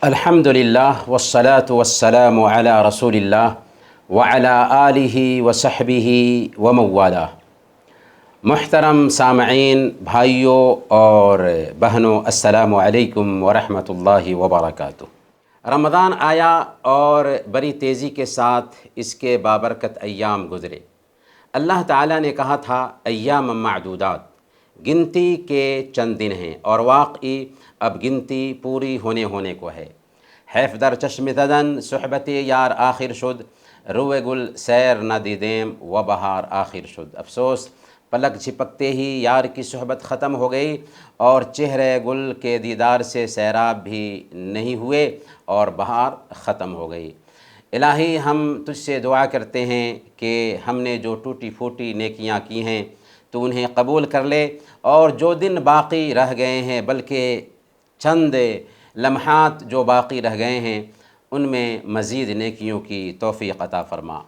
الحمدللہ والصلاة والسلام علی رسول اللہ وعلی آلہ وصحبہ ومن والہ۔ محترم سامعین، بھائیوں اور بہنوں، السلام علیکم ورحمۃ اللہ وبرکاتہ۔ رمضان آیا اور بڑی تیزی کے ساتھ اس کے بابرکت ایام گزرے۔ اللہ تعالیٰ نے کہا تھا ایام معدودات، گنتی کے چند دن ہیں، اور واقعی اب گنتی پوری ہونے کو ہے۔ حیف در چشم زدن صحبت یار آخر شد، روئے گل سیر نہ دیدیم و بہار آخر شد۔ افسوس، پلک جھپکتے ہی یار کی صحبت ختم ہو گئی اور چہرے گل کے دیدار سے سیراب بھی نہیں ہوئے اور بہار ختم ہو گئی۔ الہی، ہم تجھ سے دعا کرتے ہیں کہ ہم نے جو ٹوٹی پھوٹی نیکیاں کی ہیں تو انہیں قبول کر لے، اور جو دن باقی رہ گئے ہیں، بلکہ چند لمحات جو باقی رہ گئے ہیں، ان میں مزید نیکیوں کی توفیق عطا فرما۔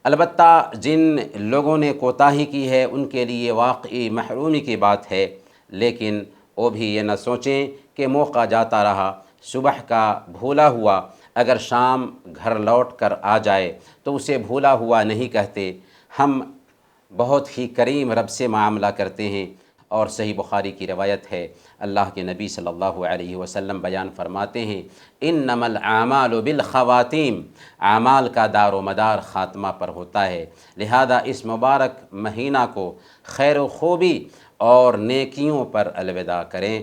البتہ جن لوگوں نے کوتاہی کی ہے ان کے لیے واقعی محرومی کی بات ہے، لیکن وہ بھی یہ نہ سوچیں کہ موقع جاتا رہا۔ صبح کا بھولا ہوا اگر شام گھر لوٹ کر آ جائے تو اسے بھولا ہوا نہیں کہتے۔ ہم بہت ہی کریم رب سے معاملہ کرتے ہیں، اور صحیح بخاری کی روایت ہے، اللہ کے نبی صلی اللہ علیہ وسلم بیان فرماتے ہیں، انما الاعمال بالخواتیم، اعمال کا دار و مدار خاتمہ پر ہوتا ہے، لہذا اس مبارک مہینہ کو خیر و خوبی اور نیکیوں پر الوداع کریں،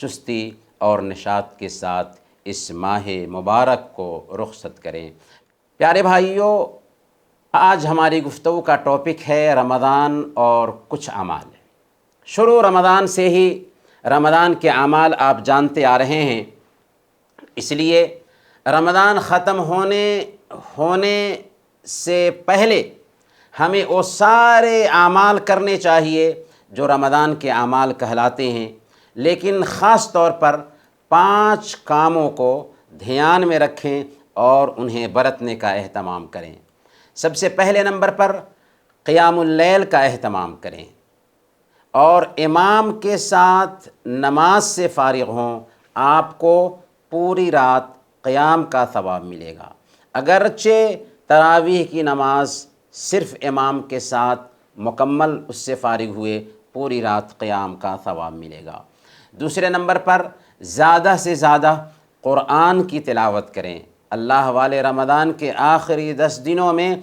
چستی اور نشاط کے ساتھ اس ماہ مبارک کو رخصت کریں۔ پیارے بھائیوں، آج ہماری گفتگو کا ٹاپک ہے رمضان اور کچھ اعمال۔ شروع رمضان سے ہی رمضان کے اعمال آپ جانتے آ رہے ہیں، اس لیے رمضان ختم ہونے سے پہلے ہمیں وہ سارے اعمال کرنے چاہیے جو رمضان کے اعمال کہلاتے ہیں، لیکن خاص طور پر 5 کاموں کو دھیان میں رکھیں اور انہیں برتنے کا اہتمام کریں۔ سب سے پہلے نمبر پر قیام اللیل کا اہتمام کریں، اور امام کے ساتھ نماز سے فارغ ہوں۔ آپ کو پوری رات قیام کا ثواب ملے گا، اگرچہ تراویح کی نماز صرف امام کے ساتھ مکمل اس سے فارغ ہوئے پوری رات قیام کا ثواب ملے گا۔ دوسرے نمبر پر زیادہ سے زیادہ قرآن کی تلاوت کریں۔ اللہ والے رمضان کے آخری 10 دنوں میں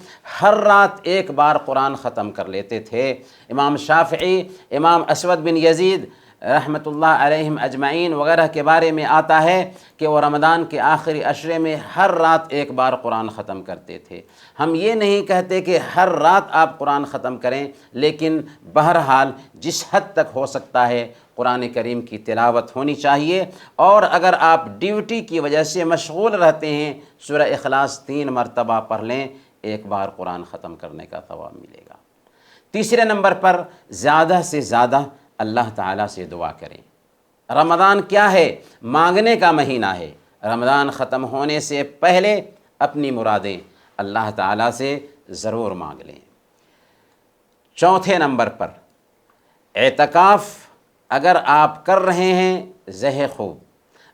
ہر رات ایک بار قرآن ختم کر لیتے تھے۔ امام شافعی، امام اسود بن یزید رحمۃ اللہ علیہم اجمعین وغیرہ کے بارے میں آتا ہے کہ وہ رمضان کے آخری عشرے میں ہر رات ایک بار قرآن ختم کرتے تھے۔ ہم یہ نہیں کہتے کہ ہر رات آپ قرآن ختم کریں، لیکن بہرحال جس حد تک ہو سکتا ہے قرآن کریم کی تلاوت ہونی چاہیے، اور اگر آپ ڈیوٹی کی وجہ سے مشغول رہتے ہیں، سورہ اخلاص 3 مرتبہ پڑھ لیں، ایک بار قرآن ختم کرنے کا ثواب ملے گا۔ تیسرے نمبر پر زیادہ سے زیادہ اللہ تعالیٰ سے دعا کریں۔ رمضان کیا ہے؟ مانگنے کا مہینہ ہے۔ رمضان ختم ہونے سے پہلے اپنی مرادیں اللہ تعالیٰ سے ضرور مانگ لیں۔ چوتھے نمبر پر اعتکاف اگر آپ کر رہے ہیں زہ خوب،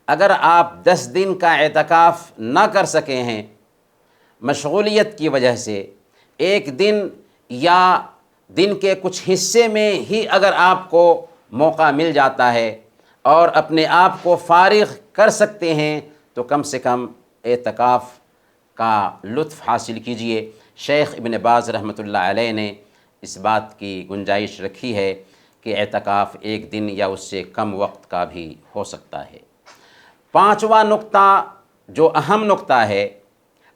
اگر آپ 10 دن کا اعتکاف نہ کر سکے ہیں مشغولیت کی وجہ سے، ایک دن یا دن کے کچھ حصے میں ہی اگر آپ کو موقع مل جاتا ہے اور اپنے آپ کو فارغ کر سکتے ہیں تو کم سے کم اعتکاف کا لطف حاصل کیجئے۔ شیخ ابن باز رحمۃ اللہ علیہ نے اس بات کی گنجائش رکھی ہے کہ اعتکاف ایک دن یا اس سے کم وقت کا بھی ہو سکتا ہے۔ 5واں نقطہ جو اہم نقطہ ہے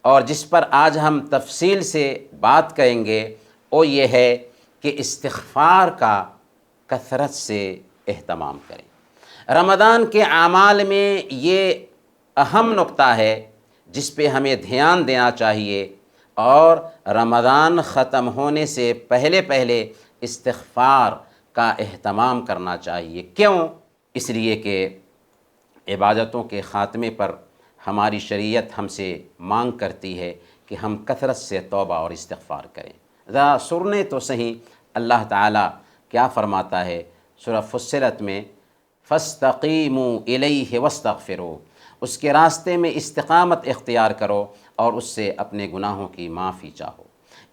اور جس پر آج ہم تفصیل سے بات کریں گے وہ یہ ہے کہ استغفار کا کثرت سے اہتمام کریں۔ رمضان کے اعمال میں یہ اہم نقطہ ہے جس پہ ہمیں دھیان دینا چاہیے، اور رمضان ختم ہونے سے پہلے استغفار کا اہتمام کرنا چاہیے۔ کیوں؟ اس لیے کہ عبادتوں کے خاتمے پر ہماری شریعت ہم سے مانگ کرتی ہے کہ ہم کثرت سے توبہ اور استغفار کریں۔ ذرا سنیں تو صحیح اللہ تعالیٰ کیا فرماتا ہے سورہ فصلت میں، فَاسْتَقِیمُوا إِلَیْهِ وَاسْتَغْفِرُوا۔ اس کے راستے میں استقامت اختیار کرو اور اس سے اپنے گناہوں کی معافی چاہو۔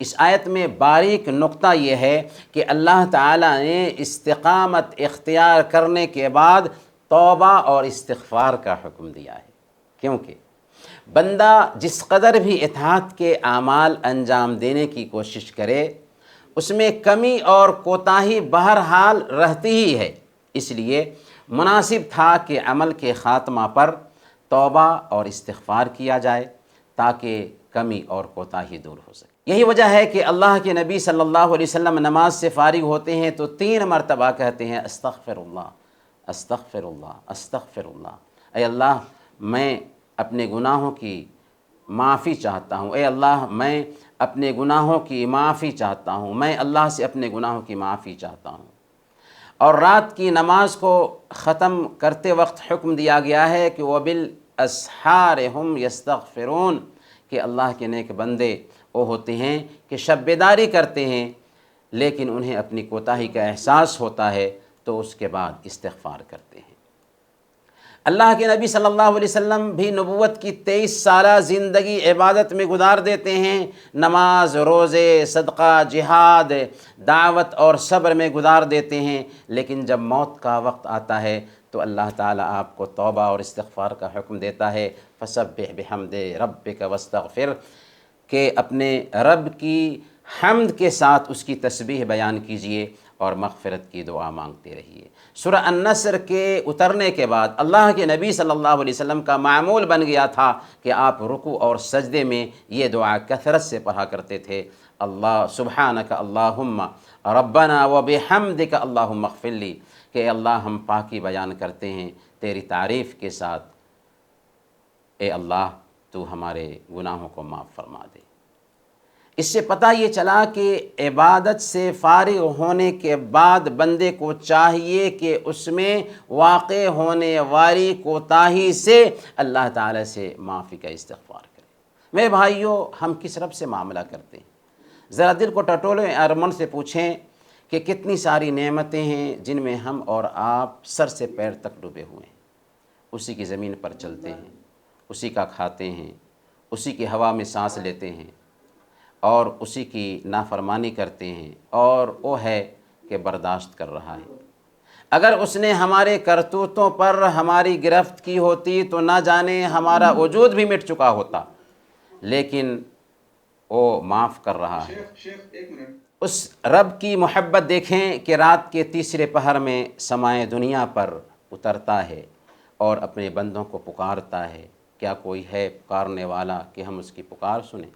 اس آیت میں باریک نقطہ یہ ہے کہ اللہ تعالیٰ نے استقامت اختیار کرنے کے بعد توبہ اور استغفار کا حکم دیا ہے، کیونکہ بندہ جس قدر بھی اطاعت کے اعمال انجام دینے کی کوشش کرے اس میں کمی اور کوتاہی بہرحال رہتی ہی ہے، اس لیے مناسب تھا کہ عمل کے خاتمہ پر توبہ اور استغفار کیا جائے تاکہ کمی اور کوتاہی دور ہو سکے۔ یہی وجہ ہے کہ اللہ کے نبی صلی اللہ علیہ وسلم نماز سے فارغ ہوتے ہیں تو 3 مرتبہ کہتے ہیں استغفر اللہ، استغفر اللہ، استغفر اللہ۔ اے اللہ میں اپنے گناہوں کی معافی چاہتا ہوں، اے اللہ میں اپنے گناہوں کی معافی چاہتا ہوں، میں اللہ سے اپنے گناہوں کی معافی چاہتا ہوں۔ اور رات کی نماز کو ختم کرتے وقت حکم دیا گیا ہے کہ وَبِالْأَسْحَارِ هُمْ يَسْتَغْفِرُونَ، کہ اللہ کے نیک بندے وہ ہوتے ہیں کہ شب بیداری کرتے ہیں لیکن انہیں اپنی کوتاہی کا احساس ہوتا ہے تو اس کے بعد استغفار کرتے ہیں۔ اللہ کے نبی صلی اللہ علیہ وسلم بھی نبوت کی 23 سالہ زندگی عبادت میں گزار دیتے ہیں، نماز، روزے، صدقہ، جہاد، دعوت اور صبر میں گزار دیتے ہیں، لیکن جب موت کا وقت آتا ہے تو اللہ تعالیٰ آپ کو توبہ اور استغفار کا حکم دیتا ہے، فسبح بحمد ربک واستغفر، کہ اپنے رب کی حمد کے ساتھ اس کی تسبیح بیان کیجئے اور مغفرت کی دعا مانگتے رہیے۔ سورہ النصر کے اترنے کے بعد اللہ کے نبی صلی اللہ علیہ وسلم کا معمول بن گیا تھا کہ آپ رکوع اور سجدے میں یہ دعا کثرت سے پڑھا کرتے تھے، اللہ سبحانک اللہم ربنا وبحمدک اللہم اغفر لی، کہ اللہ ہم پاکی بیان کرتے ہیں تیری تعریف کے ساتھ، اے اللہ تو ہمارے گناہوں کو معاف فرما دے۔ اس سے پتہ یہ چلا کہ عبادت سے فارغ ہونے کے بعد بندے کو چاہیے کہ اس میں واقع ہونے والی کوتاہی سے اللہ تعالیٰ سے معافی کا استغفار کرے۔ میرے بھائیوں، ہم کس رب سے معاملہ کرتے ہیں؟ ذرا دل کو ٹٹولیں اور من سے پوچھیں کہ کتنی ساری نعمتیں ہیں جن میں ہم اور آپ سر سے پیر تک ڈوبے ہوئے ہیں، اسی کی زمین پر چلتے ہیں، اسی کا کھاتے ہیں، اسی کی ہوا میں سانس لیتے ہیں اور اسی کی نافرمانی کرتے ہیں، اور وہ ہے کہ برداشت کر رہا ہے۔ اگر اس نے ہمارے کرتوتوں پر ہماری گرفت کی ہوتی تو نہ جانے ہمارا وجود بھی مٹ چکا ہوتا، لیکن وہ معاف کر رہا ہے۔ اس رب کی محبت دیکھیں کہ رات کے تیسرے پہر میں سمائے دنیا پر اترتا ہے اور اپنے بندوں کو پکارتا ہے۔ کیا کوئی ہے پکارنے والا کہ ہم اس کی پکار سنیں؟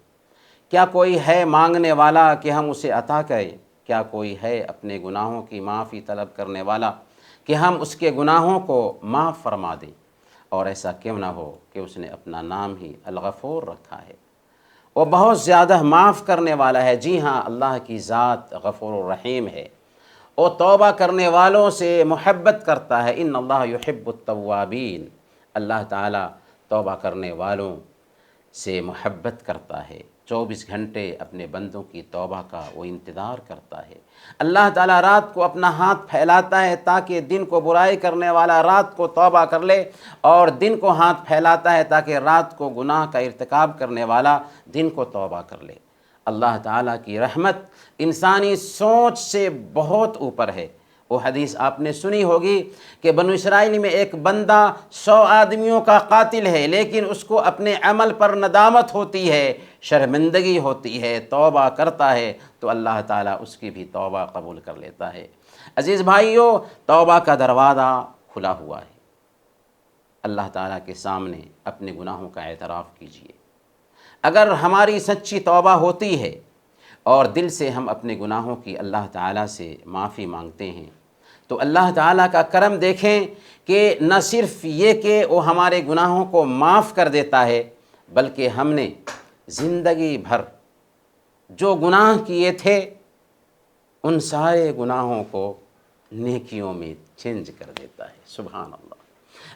کیا کوئی ہے مانگنے والا کہ ہم اسے عطا کریں؟ کیا کوئی ہے اپنے گناہوں کی معافی طلب کرنے والا کہ ہم اس کے گناہوں کو معاف فرما دیں؟ اور ایسا کیوں نہ ہو کہ اس نے اپنا نام ہی الغفور رکھا ہے، وہ بہت زیادہ معاف کرنے والا ہے۔ جی ہاں، اللہ کی ذات غفور الرحیم ہے، وہ توبہ کرنے والوں سے محبت کرتا ہے۔ ان اللہ یحب التوابین، اللہ تعالیٰ توبہ کرنے والوں سے محبت کرتا ہے، 24 گھنٹے اپنے بندوں کی توبہ کا وہ انتظار کرتا ہے۔ اللہ تعالیٰ رات کو اپنا ہاتھ پھیلاتا ہے تاکہ دن کو برائی کرنے والا رات کو توبہ کر لے، اور دن کو ہاتھ پھیلاتا ہے تاکہ رات کو گناہ کا ارتکاب کرنے والا دن کو توبہ کر لے۔ اللہ تعالیٰ کی رحمت انسانی سوچ سے بہت اوپر ہے۔ وہ حدیث آپ نے سنی ہوگی کہ بنو اسرائیل میں ایک بندہ 100 آدمیوں کا قاتل ہے، لیکن اس کو اپنے عمل پر ندامت ہوتی ہے، شرمندگی ہوتی ہے، توبہ کرتا ہے تو اللہ تعالیٰ اس کی بھی توبہ قبول کر لیتا ہے۔ عزیز بھائیوں، توبہ کا دروازہ کھلا ہوا ہے۔ اللہ تعالیٰ کے سامنے اپنے گناہوں کا اعتراف کیجیے۔ اگر ہماری سچی توبہ ہوتی ہے اور دل سے ہم اپنے گناہوں کی اللہ تعالیٰ سے معافی مانگتے ہیں تو اللہ تعالیٰ کا کرم دیکھیں کہ نہ صرف یہ کہ وہ ہمارے گناہوں کو معاف کر دیتا ہے، بلکہ ہم نے زندگی بھر جو گناہ کیے تھے ان سارے گناہوں کو نیکیوں میں چینج کر دیتا ہے۔ سبحان اللہ۔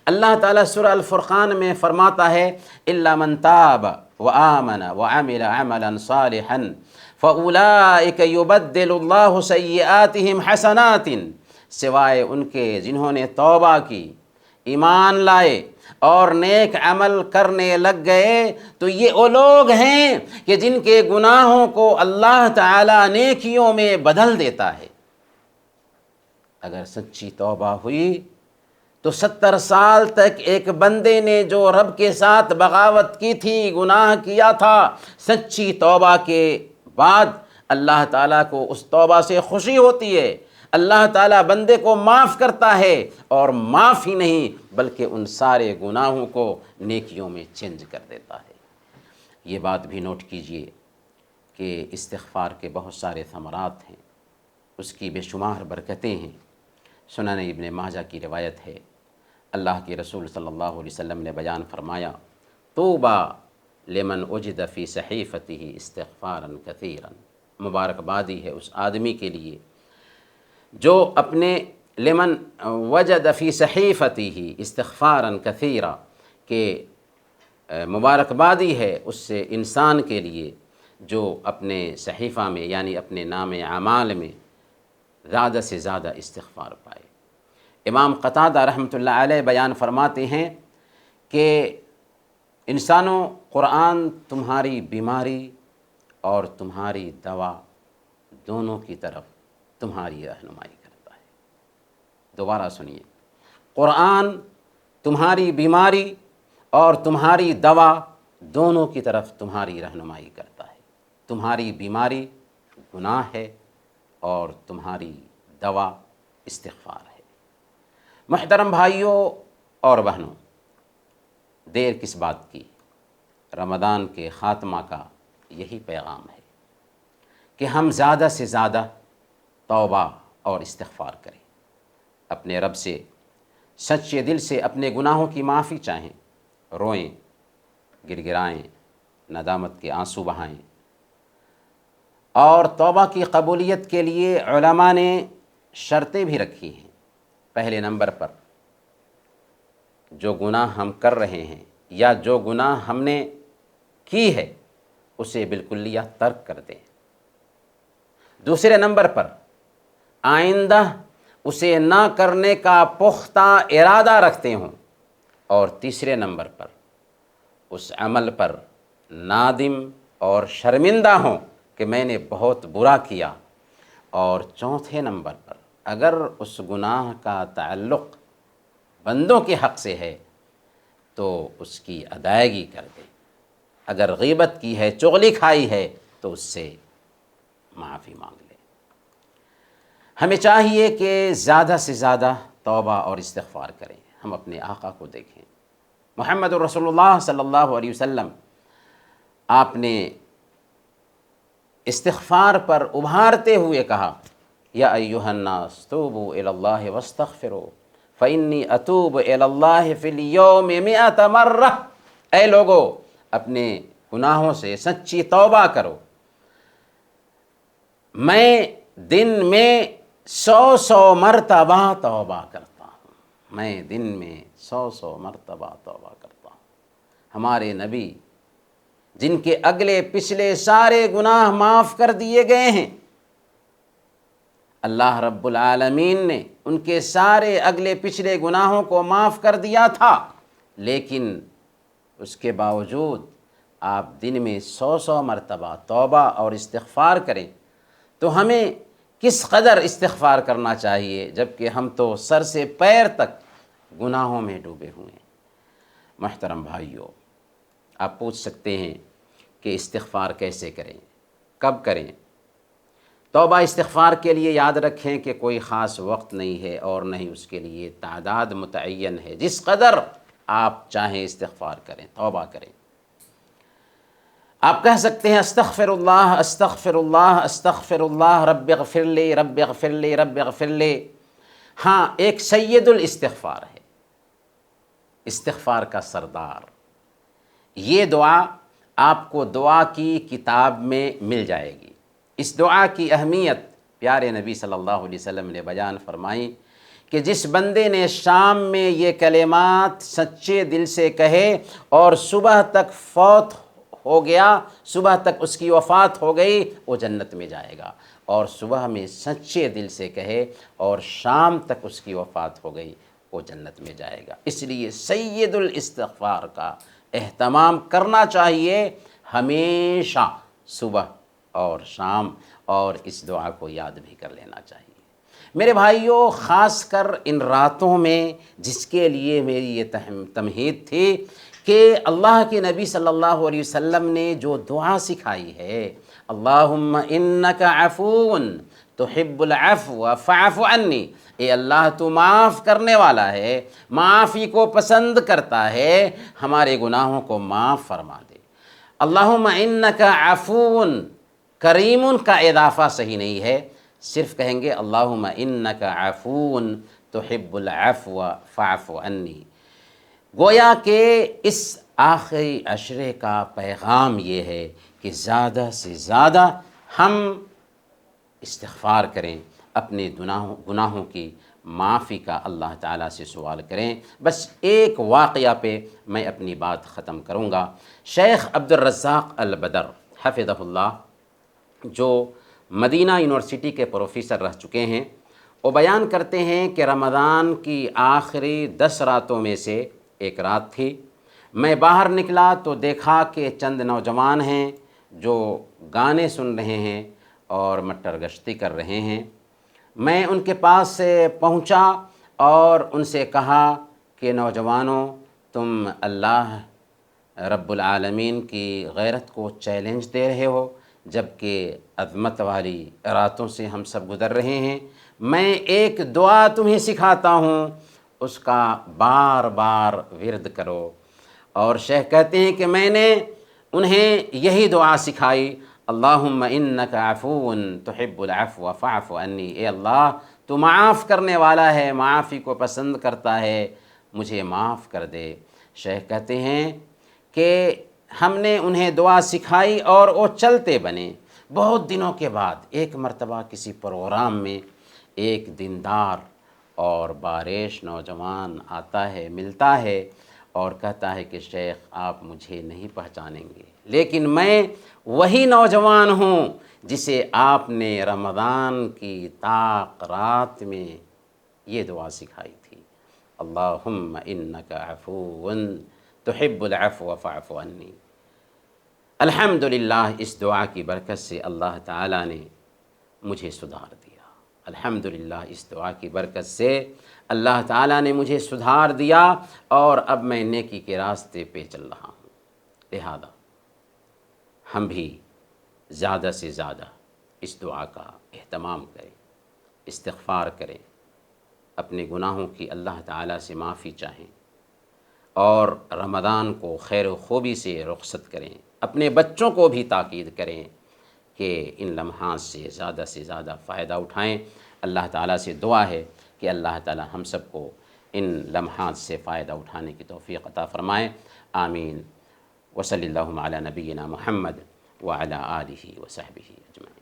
اللہ تعالیٰ سورہ الفرقان میں فرماتا ہے الا من تاب وآمن وعمل عملا صالحا فاولئک یبدل اللہ سیئاتہم حسنات، سوائے ان کے جنہوں نے توبہ کی، ایمان لائے اور نیک عمل کرنے لگ گئے تو یہ وہ لوگ ہیں کہ جن کے گناہوں کو اللہ تعالیٰ نیکیوں میں بدل دیتا ہے۔ اگر سچی توبہ ہوئی تو 70 سال تک ایک بندے نے جو رب کے ساتھ بغاوت کی تھی، گناہ کیا تھا، سچی توبہ کے بعد اللہ تعالیٰ کو اس توبہ سے خوشی ہوتی ہے، اللہ تعالیٰ بندے کو معاف کرتا ہے، اور معاف ہی نہیں بلکہ ان سارے گناہوں کو نیکیوں میں چینج کر دیتا ہے۔ یہ بات بھی نوٹ کیجئے کہ استغفار کے بہت سارے ثمرات ہیں، اس کی بے شمار برکتیں ہیں۔ سنن ابن ماجہ کی روایت ہے، اللہ کے رسول صلی اللہ علیہ وسلم نے بیان فرمایا، طوبیٰ لمن وجد فی صحیفتہ استغفارا کثیرا، مبارکبادی ہے اس آدمی کے لیے جو اپنے لمن وجد فی صحیفتہ استغفارا کثیرا، کہ مبارکبادی ہے اس سے انسان کے لیے جو اپنے صحیفہ میں یعنی اپنے نام اعمال میں زیادہ سے زیادہ استغفار پائے۔ امام قتادہ رحمۃ اللہ علیہ بیان فرماتے ہیں کہ انسانوں، قرآن تمہاری بیماری اور تمہاری دوا دونوں کی طرف تمہاری رہنمائی کرتا ہے۔ دوبارہ سنیے، قرآن تمہاری بیماری اور تمہاری دوا دونوں کی طرف تمہاری رہنمائی کرتا ہے۔ تمہاری بیماری گناہ ہے اور تمہاری دوا استغفار ہے۔ محترم بھائیوں اور بہنوں، دیر کس بات کی، رمضان کے خاتمہ کا یہی پیغام ہے کہ ہم زیادہ سے زیادہ توبہ اور استغفار کریں، اپنے رب سے سچے دل سے اپنے گناہوں کی معافی چاہیں، روئیں، گر گرائیں، ندامت کے آنسو بہائیں، اور توبہ کی قبولیت کے لیے علماء نے شرطیں بھی رکھی ہیں۔ پہلے نمبر پر جو گناہ ہم کر رہے ہیں یا جو گناہ ہم نے کی ہے اسے بالکلیہ ترک کر دیں۔ دوسرے نمبر پر آئندہ اسے نہ کرنے کا پختہ ارادہ رکھتے ہوں، اور تیسرے نمبر پر اس عمل پر نادم اور شرمندہ ہوں کہ میں نے بہت برا کیا، اور چوتھے نمبر پر اگر اس گناہ کا تعلق بندوں کے حق سے ہے تو اس کی ادائیگی کر دیں۔ اگر غیبت کی ہے، چغلی کھائی ہے تو اس سے معافی مانگ لیں۔ ہمیں چاہیے کہ زیادہ سے زیادہ توبہ اور استغفار کریں۔ ہم اپنے آقا کو دیکھیں، محمد رسول اللہ صلی اللہ علیہ وسلم، آپ نے استغفار پر ابھارتے ہوئے کہا، یا ایھا الناس توبوا الی اللہ واستغفروا فانی اتوب الی اللہ فی الیوم 100 مرہ، اے لوگو اپنے گناہوں سے سچی توبہ کرو، میں دن میں 100 مرتبہ توبہ کرتا ہوں، میں دن میں 100 مرتبہ توبہ کرتا ہوں۔ ہمارے نبی جن کے اگلے پچھلے سارے گناہ معاف کر دیے گئے ہیں، اللہ رب العالمین نے ان کے سارے اگلے پچھلے گناہوں کو معاف کر دیا تھا، لیکن اس کے باوجود آپ دن میں 100 مرتبہ توبہ اور استغفار کریں، تو ہمیں کس قدر استغفار کرنا چاہیے، جبکہ ہم تو سر سے پیر تک گناہوں میں ڈوبے ہوئے ہیں۔ محترم بھائیوں، آپ پوچھ سکتے ہیں کہ استغفار کیسے کریں، کب کریں؟ توبہ استغفار کے لیے یاد رکھیں کہ کوئی خاص وقت نہیں ہے اور نہ ہی اس کے لیے تعداد متعین ہے، جس قدر آپ چاہیں استغفار کریں، توبہ کریں۔ آپ کہہ سکتے ہیں استغفر اللہ استغفر اللہ استغفر اللہ رب اغفر لی رب اغفر لی رب اغفر لی۔ ہاں، ایک سید الاستغفار ہے، استغفار کا سردار۔ یہ دعا آپ کو دعا کی کتاب میں مل جائے گی۔ اس دعا کی اہمیت پیارے نبی صلی اللہ علیہ وسلم نے بیان فرمائی کہ جس بندے نے شام میں یہ کلمات سچے دل سے کہے اور صبح تک فوت ہو گیا، صبح تک اس کی وفات ہو گئی، وہ جنت میں جائے گا، اور صبح میں سچے دل سے کہے اور شام تک اس کی وفات ہو گئی، وہ جنت میں جائے گا۔ اس لیے سید الاستغفار کا اہتمام کرنا چاہیے ہمیشہ، صبح اور شام، اور اس دعا کو یاد بھی کر لینا چاہیے۔ میرے بھائیوں، خاص کر ان راتوں میں جس کے لیے میری یہ تمہید تھی کہ اللہ کے نبی صلی اللہ علیہ وسلم نے جو دعا سکھائی ہے، اللہم انک عفو تحب العفو فاعف عنی، اے اللہ تو معاف کرنے والا ہے، معافی کو پسند کرتا ہے، ہمارے گناہوں کو معاف فرما دے۔ اللہم انک عفو، کریم کا اضافہ صحیح نہیں ہے، صرف کہیں گے اللہم انک عفو تحب العفو فاعف عنی۔ گویا کہ اس آخری عشرے کا پیغام یہ ہے کہ زیادہ سے زیادہ ہم استغفار کریں، اپنے گناہوں کی معافی کا اللہ تعالیٰ سے سوال کریں۔ بس ایک واقعہ پہ میں اپنی بات ختم کروں گا۔ شیخ عبد الرزاق البدر حفظہ اللہ، جو مدینہ یونیورسٹی کے پروفیسر رہ چکے ہیں، وہ بیان کرتے ہیں کہ رمضان کی آخری 10 راتوں میں سے ایک رات تھی، میں باہر نکلا تو دیکھا کہ چند نوجوان ہیں جو گانے سن رہے ہیں اور مٹر گشتی کر رہے ہیں۔ میں ان کے پاس سے پہنچا اور ان سے کہا کہ نوجوانوں، تم اللہ رب العالمین کی غیرت کو چیلنج دے رہے ہو، جبکہ عظمت والی راتوں سے ہم سب گزر رہے ہیں۔ میں ایک دعا تمہیں سکھاتا ہوں، اس کا بار بار ورد کرو۔ اور شیخ کہتے ہیں کہ میں نے انہیں یہی دعا سکھائی، اللہم انک عفو تحب العفو فاعف عنی، اے اللہ تو معاف کرنے والا ہے، معافی کو پسند کرتا ہے، مجھے معاف کر دے۔ شیخ کہتے ہیں کہ ہم نے انہیں دعا سکھائی اور وہ چلتے بنے۔ بہت دنوں کے بعد ایک مرتبہ کسی پروگرام میں ایک دیندار اور بارش نوجوان آتا ہے، ملتا ہے اور کہتا ہے کہ شیخ آپ مجھے نہیں پہچانیں گے، لیکن میں وہی نوجوان ہوں جسے آپ نے رمضان کی طاق رات میں یہ دعا سکھائی تھی، اللہم انک عفو تحب العفو فاعف عنی۔ الحمدللہ، اس دعا کی برکت سے اللہ تعالیٰ نے مجھے سدھار دیا۔ الحمدللہ، اس دعا کی برکت سے اللہ تعالیٰ نے مجھے سدھار دیا اور اب میں نیکی کے راستے پہ چل رہا ہوں۔ لہذا ہم بھی زیادہ سے زیادہ اس دعا کا اہتمام کریں، استغفار کریں، اپنے گناہوں کی اللہ تعالیٰ سے معافی چاہیں اور رمضان کو خیر و خوبی سے رخصت کریں۔ اپنے بچوں کو بھی تاکید کریں کہ ان لمحات سے زیادہ فائدہ اٹھائیں۔ اللہ تعالیٰ سے دعا ہے کہ اللہ تعالیٰ ہم سب کو ان لمحات سے فائدہ اٹھانے کی توفیق عطا فرمائے۔ آمین۔ وصلی اللہ علی نبینا محمد وعلی آلہ وصحبہ اجمعین۔